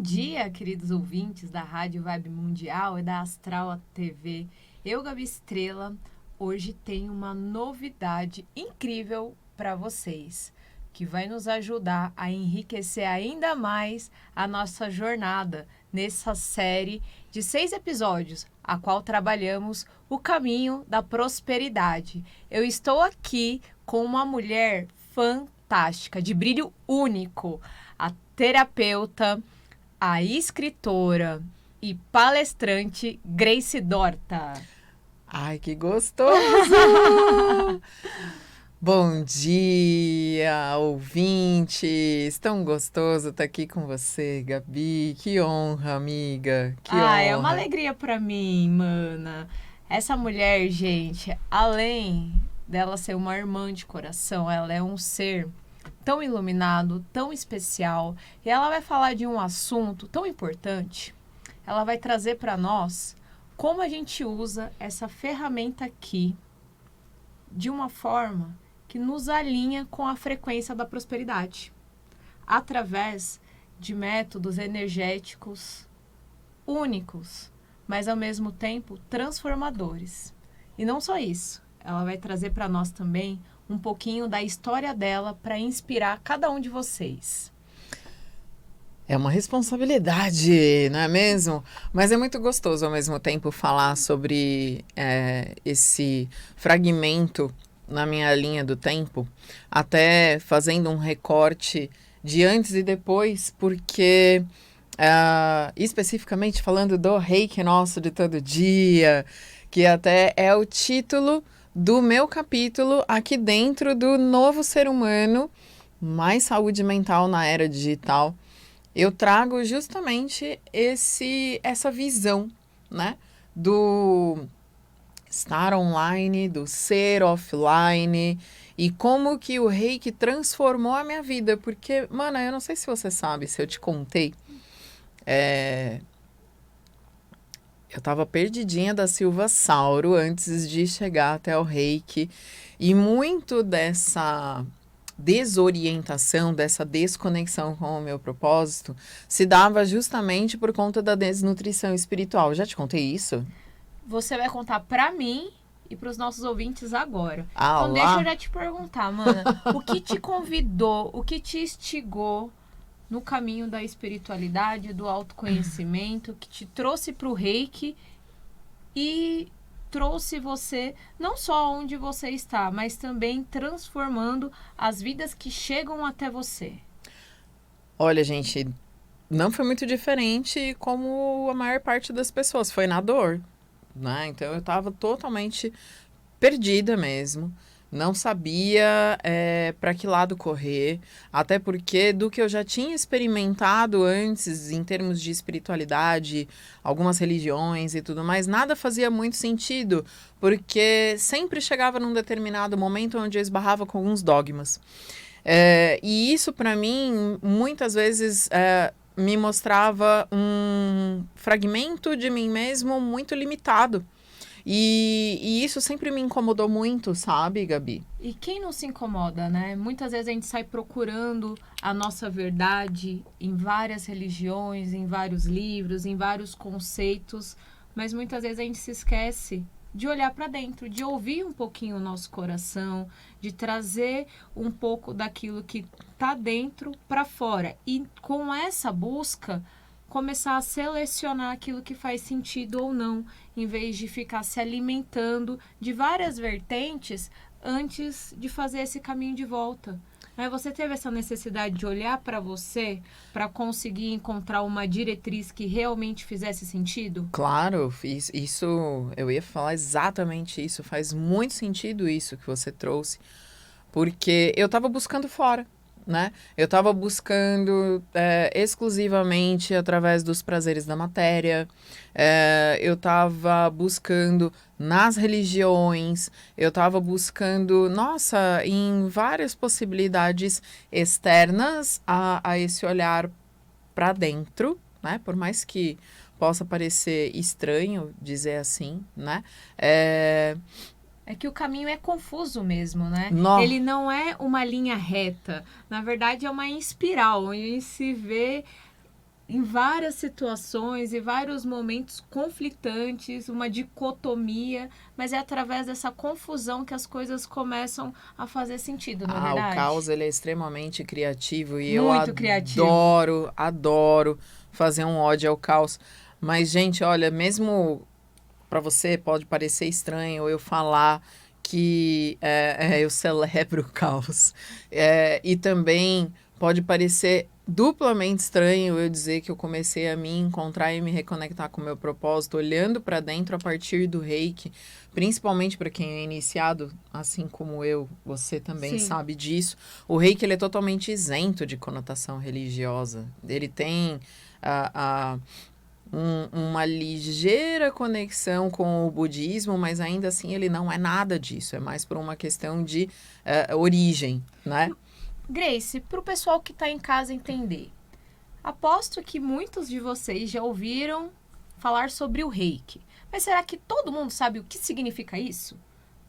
dia, queridos ouvintes da Rádio Vibe Mundial e da Astral TV. Eu, Gabi Estrela, hoje tenho uma novidade incrível para vocês, que vai nos ajudar a enriquecer ainda mais a nossa jornada nessa série de 6 episódios, a qual trabalhamos o caminho da prosperidade. Eu estou aqui com uma mulher fantástica, de brilho único, a terapeuta, a escritora e palestrante Grace Dorta. Ai, que gostoso! Bom dia, ouvintes! Tão gostoso estar aqui com você, Gabi. Que honra, amiga. Que honra. É uma alegria para mim, mana. Essa mulher, gente, além dela ser uma irmã de coração, ela é um ser tão iluminado, tão especial. E ela vai falar de um assunto tão importante. Ela vai trazer para nós como a gente usa essa ferramenta aqui de uma forma que nos alinha com a frequência da prosperidade, através de métodos energéticos únicos, mas ao mesmo tempo transformadores. E não só isso, ela vai trazer para nós também um pouquinho da história dela para inspirar cada um de vocês. É uma responsabilidade, não é mesmo? Mas é muito gostoso ao mesmo tempo falar sobre esse fragmento na minha linha do tempo, até fazendo um recorte de antes e depois, porque especificamente falando do Reiki Nosso de Todo Dia, que até é o título do meu capítulo aqui dentro do Novo Ser Humano, Mais Saúde Mental na Era Digital. Eu trago justamente essa visão, né, do estar online, do ser offline e como que o Reiki transformou a minha vida. Porque, mana, eu não sei se você sabe, se eu te contei, eu tava perdidinha da Silva Sauro antes de chegar até o Reiki e muito dessa desorientação, dessa desconexão com o meu propósito, se dava justamente por conta da desnutrição espiritual. Já te contei isso? Você vai contar pra mim e pros nossos ouvintes agora. Então deixa eu já te perguntar, mana, o que te convidou, o que te instigou no caminho da espiritualidade, do autoconhecimento, que te trouxe pro Reiki e trouxe você não só onde você está, mas também transformando as vidas que chegam até você? Olha, gente, não foi muito diferente como a maior parte das pessoas, foi na dor, né? Então eu estava totalmente perdida mesmo, não sabia para que lado correr, até porque do que eu já tinha experimentado antes em termos de espiritualidade, algumas religiões e tudo mais, nada fazia muito sentido, porque sempre chegava num determinado momento onde eu esbarrava com alguns dogmas. E isso, para mim, muitas vezes me mostrava um fragmento de mim mesmo muito limitado. E isso sempre me incomodou muito, sabe, Gabi? E quem não se incomoda, né? Muitas vezes a gente sai procurando a nossa verdade em várias religiões, em vários livros, em vários conceitos, mas muitas vezes a gente se esquece de olhar para dentro, de ouvir um pouquinho o nosso coração, de trazer um pouco daquilo que está dentro para fora. E com essa busca, começar a selecionar aquilo que faz sentido ou não, em vez de ficar se alimentando de várias vertentes antes de fazer esse caminho de volta. Você teve essa necessidade de olhar para você para conseguir encontrar uma diretriz que realmente fizesse sentido? Claro, isso eu ia falar exatamente isso. Faz muito sentido isso que você trouxe, porque eu estava buscando fora, né? Eu estava buscando exclusivamente através dos prazeres da matéria, eu estava buscando nas religiões, eu estava buscando, em várias possibilidades externas a esse olhar para dentro, né? Por mais que possa parecer estranho dizer assim, né? É que o caminho é confuso mesmo, né? Nó. Ele não é uma linha reta. Na verdade, é uma espiral, onde se vê em várias situações e vários momentos conflitantes, uma dicotomia, mas é através dessa confusão que as coisas começam a fazer sentido, não é O caos verdade? ele é extremamente criativo e eu Muito criativo. adoro fazer um ódio ao caos. Mas, gente, olha, mesmo para você pode parecer estranho eu falar que eu celebro o caos. E também pode parecer duplamente estranho eu dizer que eu comecei a me encontrar e me reconectar com o meu propósito, olhando para dentro a partir do Reiki, principalmente para quem é iniciado, assim como eu, você também Sim. sabe disso. O Reiki ele é totalmente isento de conotação religiosa. Ele tem uma ligeira conexão com o budismo, mas ainda assim ele não é nada disso. É mais por uma questão de origem, né? Grace, para o pessoal que está em casa entender, aposto que muitos de vocês já ouviram falar sobre o Reiki. Mas será que todo mundo sabe o que significa isso?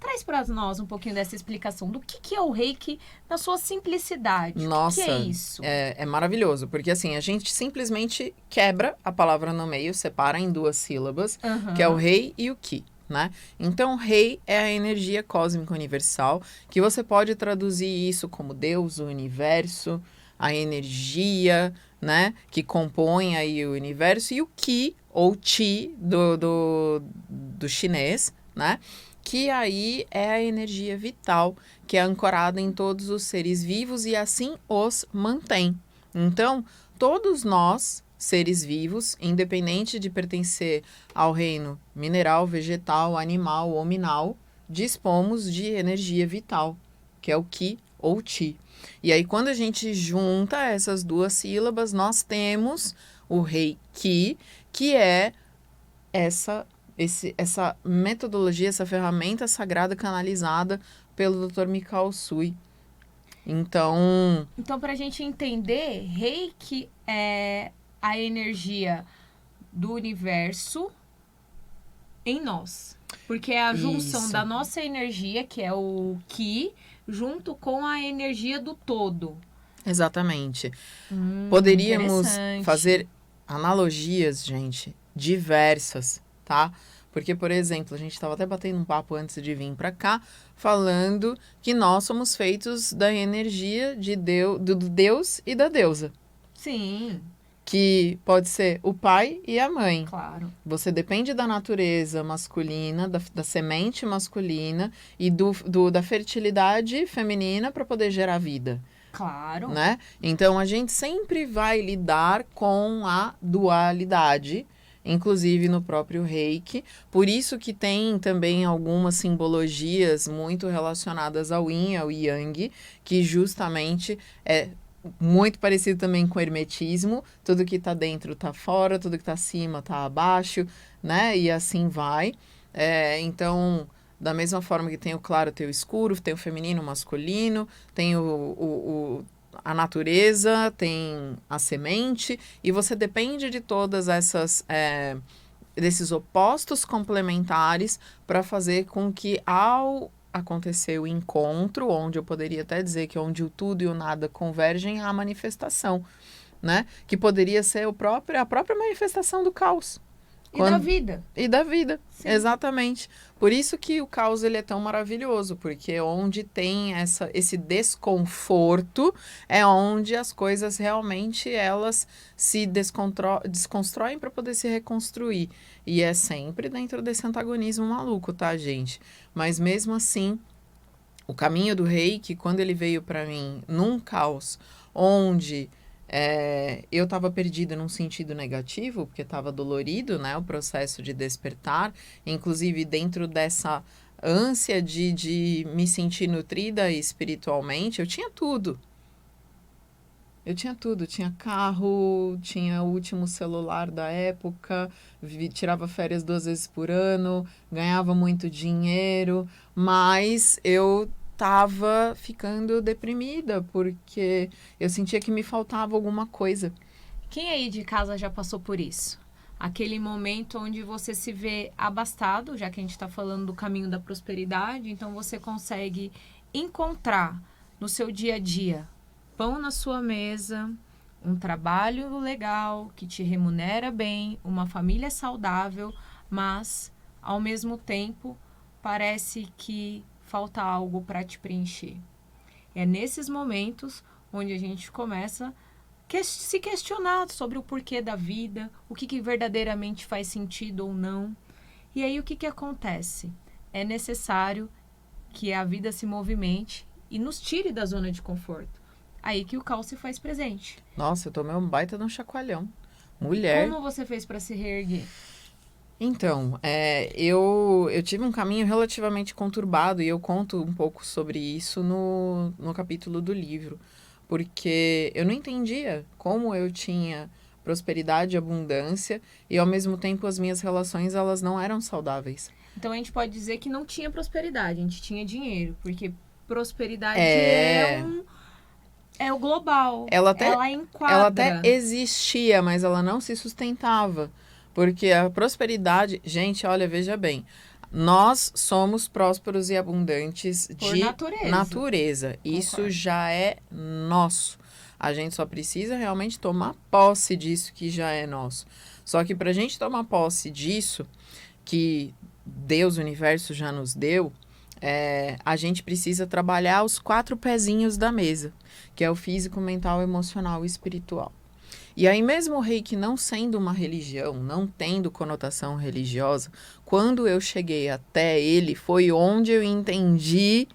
Traz para nós um pouquinho dessa explicação do que é o Reiki na sua simplicidade. O que é Nossa, isso? é maravilhoso, porque assim, a gente simplesmente quebra a palavra no meio, separa em duas sílabas, que é o rei e o ki. Né? Então, rei é a energia cósmica universal, que você pode traduzir isso como Deus, o universo, a energia, né, que compõe aí o universo, e o ki, ou chi, do chinês, né, que aí é a energia vital, que é ancorada em todos os seres vivos e assim os mantém. Então, todos nós, seres vivos, independente de pertencer ao reino mineral, vegetal, animal ou minal, dispomos de energia vital, que é o Ki ou Ti. E aí, quando a gente junta essas duas sílabas, nós temos o Rei Ki, que é essa metodologia, essa ferramenta sagrada canalizada pelo Dr. Mikao Sui. Então, para a gente entender, Reiki é a energia do universo em nós. Porque é a junção isso. da nossa energia, que é o Ki, junto com a energia do todo. Exatamente. Poderíamos Interessante. fazer analogias, gente, diversas, tá? Porque, por exemplo, a gente estava até batendo um papo antes de vir para cá, falando que nós somos feitos da energia de Deus, do Deus e da deusa. Sim. Que pode ser o pai e a mãe. Claro. Você depende da natureza masculina, da semente masculina e da fertilidade feminina para poder gerar vida. Claro. Né? Então, a gente sempre vai lidar com a dualidade, inclusive no próprio Reiki. Por isso que tem também algumas simbologias muito relacionadas ao Yin e ao Yang, que justamente é muito parecido também com o hermetismo. Tudo que está dentro está fora, tudo que está acima está abaixo, né? E assim vai. Então, da mesma forma que tem o claro, tem o escuro, tem o feminino, o masculino, tem a natureza, tem a semente, e você depende de todas essas desses opostos complementares para fazer com que ao acontecer o encontro, onde eu poderia até dizer que onde o tudo e o nada convergem, há a manifestação, né? Que poderia ser a própria manifestação do caos. E da vida. E da vida, Sim. exatamente. Por isso que o caos ele é tão maravilhoso, porque onde tem esse desconforto é onde as coisas realmente elas se desconstroem para poder se reconstruir. E é sempre dentro desse antagonismo maluco, tá, gente? Mas mesmo assim, o caminho do Reiki, quando ele veio para mim num caos onde eu estava perdida num sentido negativo, porque estava dolorido, né, o processo de despertar, inclusive dentro dessa ânsia de me sentir nutrida espiritualmente, eu tinha tudo. Tinha carro, tinha o último celular da época, tirava férias 2 vezes por ano, ganhava muito dinheiro, mas eu tava ficando deprimida, porque eu sentia que me faltava alguma coisa. Quem aí de casa já passou por isso? Aquele momento onde você se vê abastado, já que a gente está falando do caminho da prosperidade, então você consegue encontrar no seu dia a dia pão na sua mesa, um trabalho legal, que te remunera bem, uma família saudável, mas, ao mesmo tempo, parece que falta algo para te preencher. É nesses momentos onde a gente começa a se questionar sobre o porquê da vida, o que verdadeiramente faz sentido ou não. E aí o que acontece? É necessário que a vida se movimente e nos tire da zona de conforto. Aí que o caos se faz presente. Nossa, eu tomei um baita de um chacoalhão. Mulher. Como você fez para se reerguer? Então, eu tive um caminho relativamente conturbado e eu conto um pouco sobre isso no capítulo do livro. Porque eu não entendia como eu tinha prosperidade e abundância e, ao mesmo tempo, as minhas relações elas não eram saudáveis. Então, a gente pode dizer que não tinha prosperidade, a gente tinha dinheiro. Porque prosperidade é o global. Ela enquadra. Ela até existia, mas ela não se sustentava. Porque a prosperidade... Gente, olha, veja bem. Nós somos prósperos e abundantes de natureza. Isso já é nosso. A gente só precisa realmente tomar posse disso que já é nosso. Só que para a gente tomar posse disso, que Deus, o universo, já nos deu, a gente precisa trabalhar os 4 pezinhos da mesa, que é o físico, mental, emocional e espiritual. E aí mesmo o Reiki não sendo uma religião, não tendo conotação religiosa, quando eu cheguei até ele, foi onde eu entendi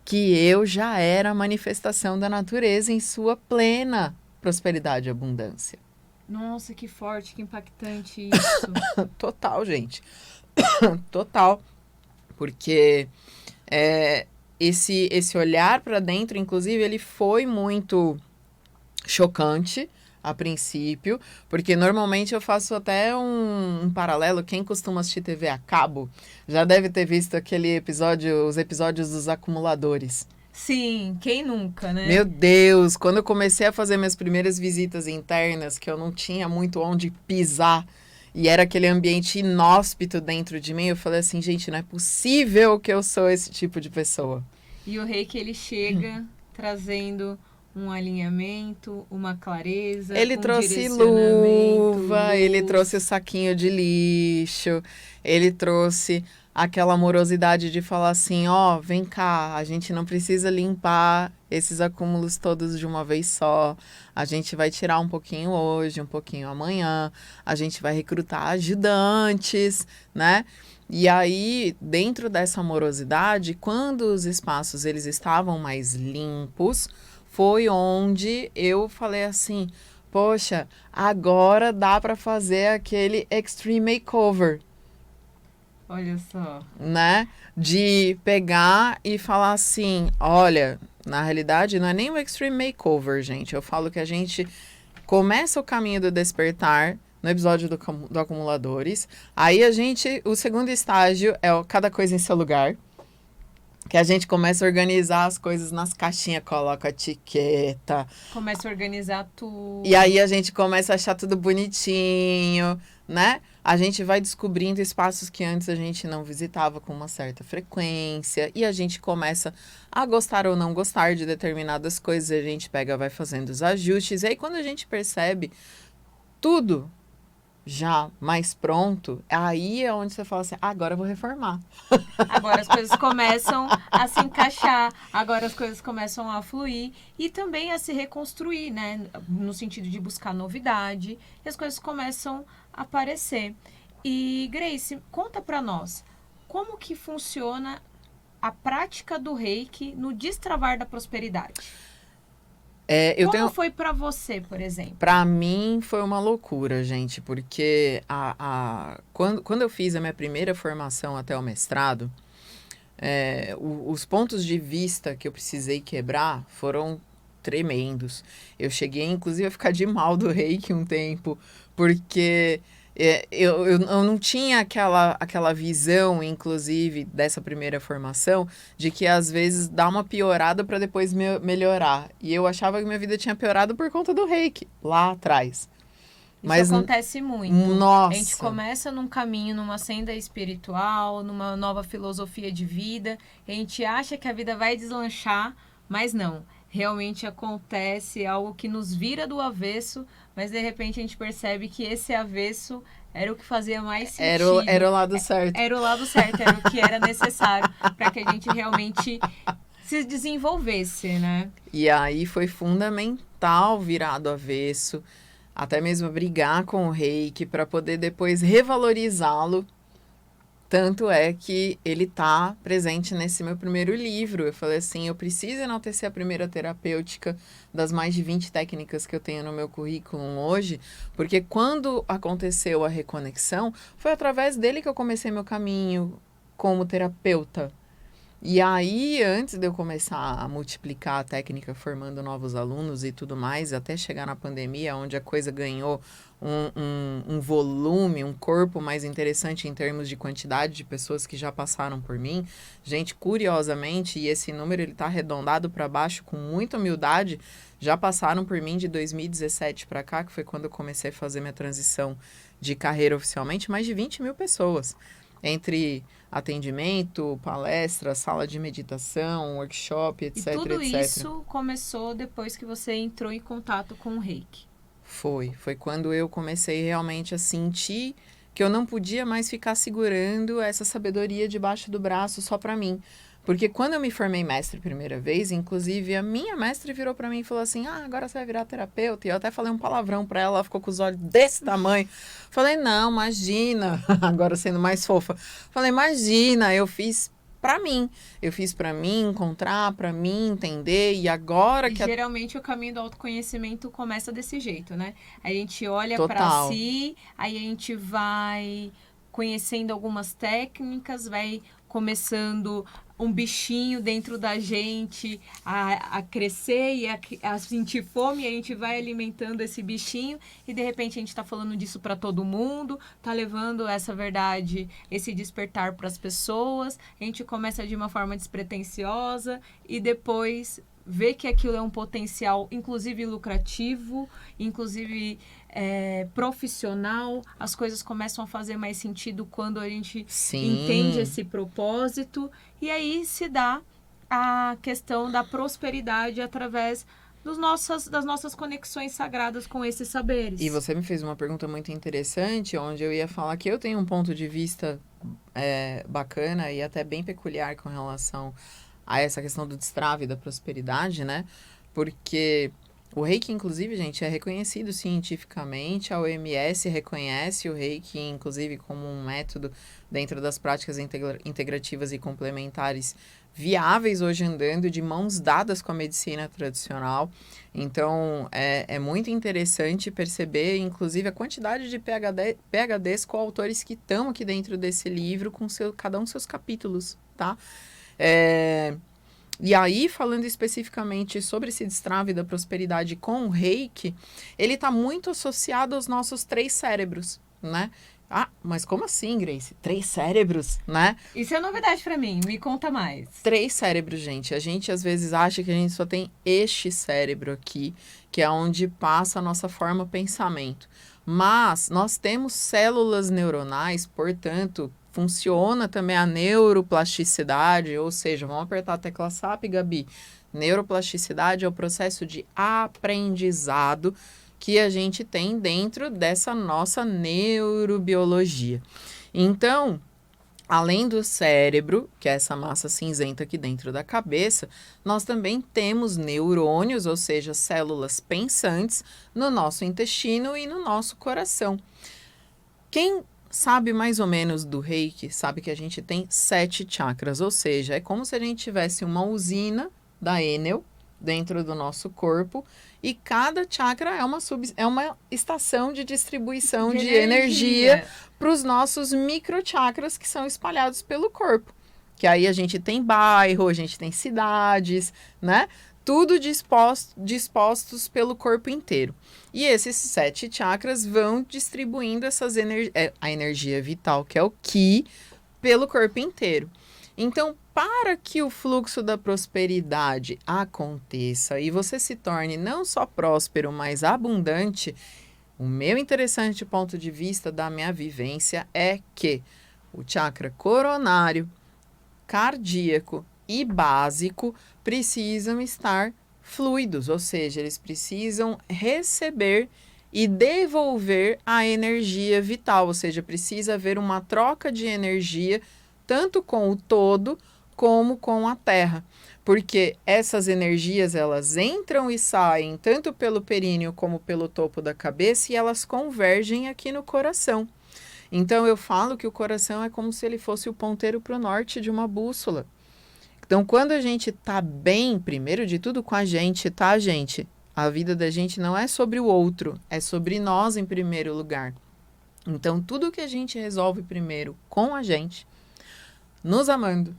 que eu já era a manifestação da natureza em sua plena prosperidade e abundância. Nossa, que forte, que impactante isso. Total, gente. Total. Porque esse olhar para dentro, inclusive, ele foi muito chocante a princípio, porque normalmente eu faço até um paralelo. Quem costuma assistir TV a cabo já deve ter visto os episódios dos acumuladores. Sim, quem nunca, né? Meu Deus, quando eu comecei a fazer minhas primeiras visitas internas, que eu não tinha muito onde pisar, e era aquele ambiente inóspito dentro de mim, eu falei assim, gente, não é possível que eu sou esse tipo de pessoa. E o Reiki, ele chega trazendo um alinhamento, uma clareza, ele trouxe luva, ele trouxe o saquinho de lixo, ele trouxe aquela amorosidade de falar assim, ó, vem cá, a gente não precisa limpar esses acúmulos todos de uma vez só, a gente vai tirar um pouquinho hoje, um pouquinho amanhã, a gente vai recrutar ajudantes, né? E aí, dentro dessa amorosidade, quando os espaços eles estavam mais limpos, foi onde eu falei assim, poxa, agora dá para fazer aquele extreme makeover. Olha só. Né? De pegar e falar assim, olha, na realidade não é nem o extreme makeover, gente. Eu falo que a gente começa o caminho do despertar no episódio do Acumuladores. Aí o segundo estágio é cada coisa em seu lugar. Que a gente começa a organizar as coisas nas caixinhas, coloca etiqueta. Começa a organizar tudo. E aí a gente começa a achar tudo bonitinho, né? A gente vai descobrindo espaços que antes a gente não visitava com uma certa frequência. E a gente começa a gostar ou não gostar de determinadas coisas. A gente vai fazendo os ajustes. E aí quando a gente percebe tudo já mais pronto, aí é onde você fala assim, agora eu vou reformar. Agora as coisas começam a se encaixar, agora as coisas começam a fluir e também a se reconstruir, né? No sentido de buscar novidade, e as coisas começam a aparecer. E Grace, conta pra nós, como que funciona a prática do Reiki no destravar da prosperidade? Como foi pra você, por exemplo? Pra mim foi uma loucura, gente, porque quando eu fiz a minha primeira formação até o mestrado, os pontos de vista que eu precisei quebrar foram tremendos. Eu cheguei, inclusive, a ficar de mal do Reiki um tempo, porque eu não tinha aquela visão, inclusive, dessa primeira formação, de que às vezes dá uma piorada para depois melhorar. E eu achava que minha vida tinha piorado por conta do Reiki, lá atrás. Isso acontece muito. Nossa. A gente começa num caminho, numa senda espiritual, numa nova filosofia de vida. A gente acha que a vida vai deslanchar, mas não. realmente acontece algo que nos vira do avesso, mas de repente a gente percebe que esse avesso era o que fazia mais sentido. Era o lado certo. Era o lado certo, era o que era necessário para que a gente realmente se desenvolvesse, né? E aí foi fundamental virar do avesso, até mesmo brigar com o Reiki para poder depois revalorizá-lo. Tanto é que ele está presente nesse meu primeiro livro. Eu falei assim, eu preciso enaltecer a primeira terapêutica das mais de 20 técnicas que eu tenho no meu currículo hoje, porque quando aconteceu a reconexão, foi através dele que eu comecei meu caminho como terapeuta. E aí, antes de eu começar a multiplicar a técnica formando novos alunos e tudo mais, até chegar na pandemia, onde a coisa ganhou um volume, um corpo mais interessante em termos de quantidade de pessoas que já passaram por mim. Gente, curiosamente, e esse número ele está arredondado para baixo com muita humildade, já passaram por mim de 2017 para cá, que foi quando eu comecei a fazer minha transição de carreira oficialmente, mais de 20 mil pessoas. Entre atendimento, palestra, sala de meditação, workshop, etc, e tudo etc. isso começou depois que você entrou em contato com o Reiki. Foi quando eu comecei realmente a sentir que eu não podia mais ficar segurando essa sabedoria debaixo do braço só para mim. Porque quando eu me formei mestre a primeira vez, inclusive a minha mestre virou para mim e falou assim, agora você vai virar terapeuta. E eu até falei um palavrão para ela, ela ficou com os olhos desse tamanho. Falei, não, imagina, agora sendo mais fofa. Falei, imagina, eu fiz para mim. Eu fiz para mim encontrar, para mim entender e agora que... Geralmente o caminho do autoconhecimento começa desse jeito, né? A gente olha para Total. si, aí a gente vai conhecendo algumas técnicas, vai começando um bichinho dentro da gente a crescer e a sentir fome, e a gente vai alimentando esse bichinho e de repente a gente está falando disso para todo mundo, tá levando essa verdade, esse despertar para as pessoas, a gente começa de uma forma despretensiosa e depois vê que aquilo é um potencial, inclusive lucrativo, inclusive profissional, as coisas começam a fazer mais sentido quando a gente entende esse propósito, e aí se dá a questão da prosperidade através das nossas conexões sagradas com esses saberes. E você me fez uma pergunta muito interessante, onde eu ia falar que eu tenho um ponto de vista bacana e até bem peculiar com relação a essa questão do destrave da prosperidade, né? Porque o Reiki, inclusive, gente, é reconhecido cientificamente, a OMS reconhece o Reiki, inclusive, como um método dentro das práticas integrativas e complementares viáveis hoje andando de mãos dadas com a medicina tradicional. Então, é muito interessante perceber, inclusive, a quantidade de PhDs coautores que estão aqui dentro desse livro, com cada um seus capítulos, tá? E aí, falando especificamente sobre esse destrave da prosperidade com o Reiki, ele está muito associado aos nossos 3 cérebros, né? Mas como assim, Grace? 3 cérebros, né? Isso é novidade para mim, me conta mais. 3 cérebros, gente. A gente às vezes acha que a gente só tem este cérebro aqui, que é onde passa a nossa forma pensamento. Mas nós temos células neuronais, portanto, funciona também a neuroplasticidade, ou seja, vamos apertar a tecla SAP, Gabi. Neuroplasticidade é o processo de aprendizado que a gente tem dentro dessa nossa neurobiologia. Então, além do cérebro, que é essa massa cinzenta aqui dentro da cabeça, nós também temos neurônios, ou seja, células pensantes, no nosso intestino e no nosso coração. Quem sabe mais ou menos do Reiki, sabe que a gente tem 7 chakras, ou seja, é como se a gente tivesse uma usina da Enel dentro do nosso corpo e cada chakra é uma estação de distribuição de energia para os nossos microchakras que são espalhados pelo corpo. Que aí a gente tem bairro, a gente tem cidades, né? Tudo dispostos pelo corpo inteiro. E esses 7 chakras vão distribuindo a energia vital, que é o Ki, pelo corpo inteiro. Então, para que o fluxo da prosperidade aconteça e você se torne não só próspero, mas abundante, o meu interessante ponto de vista da minha vivência é que o chakra coronário, cardíaco e básico precisam estar fluidos, ou seja, eles precisam receber e devolver a energia vital, ou seja, precisa haver uma troca de energia tanto com o todo como com a Terra, porque essas energias elas entram e saem tanto pelo períneo como pelo topo da cabeça e elas convergem aqui no coração. Então eu falo que o coração é como se ele fosse o ponteiro para o norte de uma bússola. Então quando a gente tá bem, primeiro de tudo com a gente, tá, gente? A vida da gente não é sobre o outro, é sobre nós em primeiro lugar. Então tudo que a gente resolve primeiro com a gente, nos amando,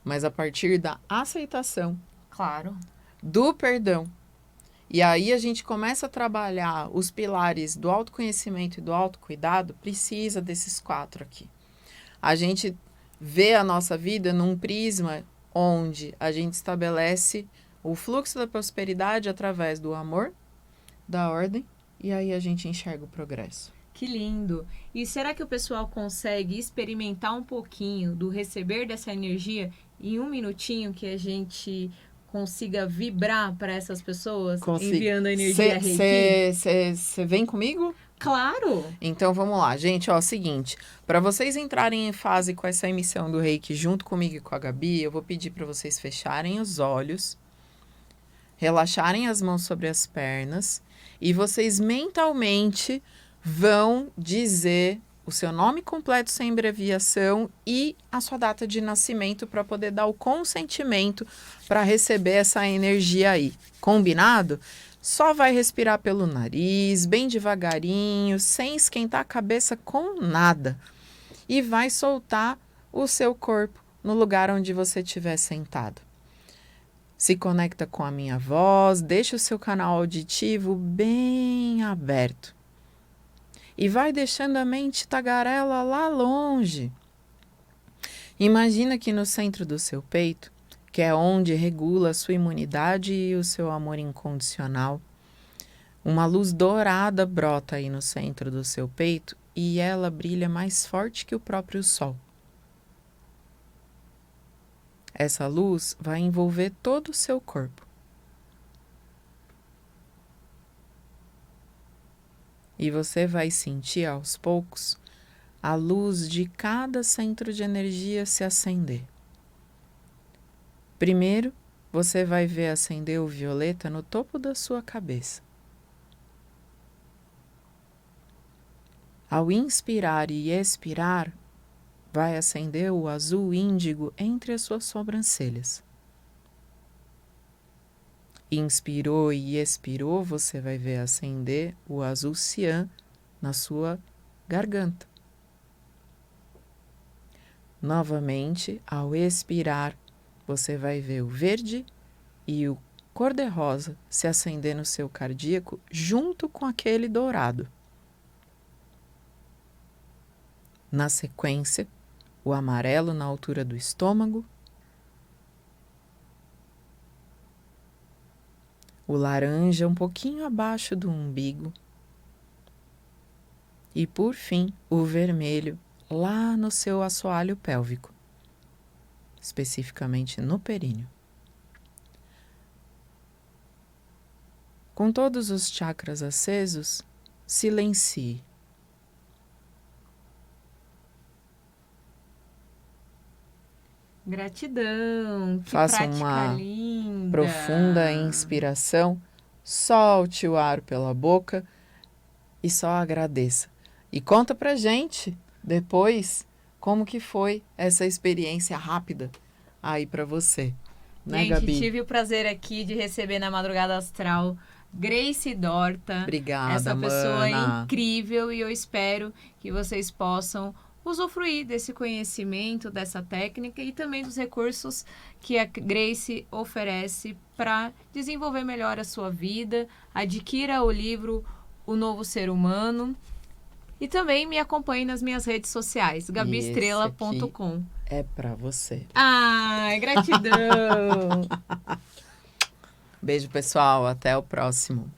mas a partir da aceitação, Claro. do perdão. E aí a gente começa a trabalhar os pilares do autoconhecimento e do autocuidado, precisa desses 4 aqui. A gente vê a nossa vida num prisma onde a gente estabelece o fluxo da prosperidade através do amor, da ordem, e aí a gente enxerga o progresso. Que lindo! E será que o pessoal consegue experimentar um pouquinho do receber dessa energia em um minutinho que a gente consiga vibrar para essas pessoas, enviando a energia Reiki? Você vem comigo? Claro! Então vamos lá, gente, ó, é o seguinte, para vocês entrarem em fase com essa emissão do Reiki junto comigo e com a Gabi, eu vou pedir para vocês fecharem os olhos, relaxarem as mãos sobre as pernas e vocês mentalmente vão dizer o seu nome completo sem abreviação e a sua data de nascimento para poder dar o consentimento para receber essa energia aí. Combinado? Só vai respirar pelo nariz, bem devagarinho, sem esquentar a cabeça com nada. E vai soltar o seu corpo no lugar onde você estiver sentado. Se conecta com a minha voz, deixa o seu canal auditivo bem aberto. E vai deixando a mente tagarela lá longe. Imagina que no centro do seu peito, que é onde regula a sua imunidade e o seu amor incondicional, uma luz dourada brota aí no centro do seu peito e ela brilha mais forte que o próprio sol. Essa luz vai envolver todo o seu corpo. E você vai sentir aos poucos a luz de cada centro de energia se acender. Primeiro, você vai ver acender o violeta no topo da sua cabeça. Ao inspirar e expirar, vai acender o azul índigo entre as suas sobrancelhas. Inspirou e expirou, você vai ver acender o azul cian na sua garganta. Novamente, ao expirar, você vai ver o verde e o cor-de-rosa se acender no seu cardíaco junto com aquele dourado. Na sequência, o amarelo na altura do estômago, o laranja um pouquinho abaixo do umbigo e, por fim, o vermelho lá no seu assoalho pélvico, especificamente no períneo. Com todos os chakras acesos, silencie. Gratidão, que Faça prática uma linda. Profunda inspiração, solte o ar pela boca e só agradeça. E conta pra gente depois como que foi essa experiência rápida aí pra você, né, Gente, Gabi? tive o prazer aqui de receber na Madrugada Astral Grace Dorta. Obrigada, essa pessoa mana. incrível, e eu espero que vocês possam usufruir desse conhecimento, dessa técnica e também dos recursos que a Grace oferece para desenvolver melhor a sua vida. Adquira o livro O Novo Ser Humano e também me acompanhe nas minhas redes sociais, gabiestrela.com. É pra você. Ai, gratidão! Beijo, pessoal. Até o próximo.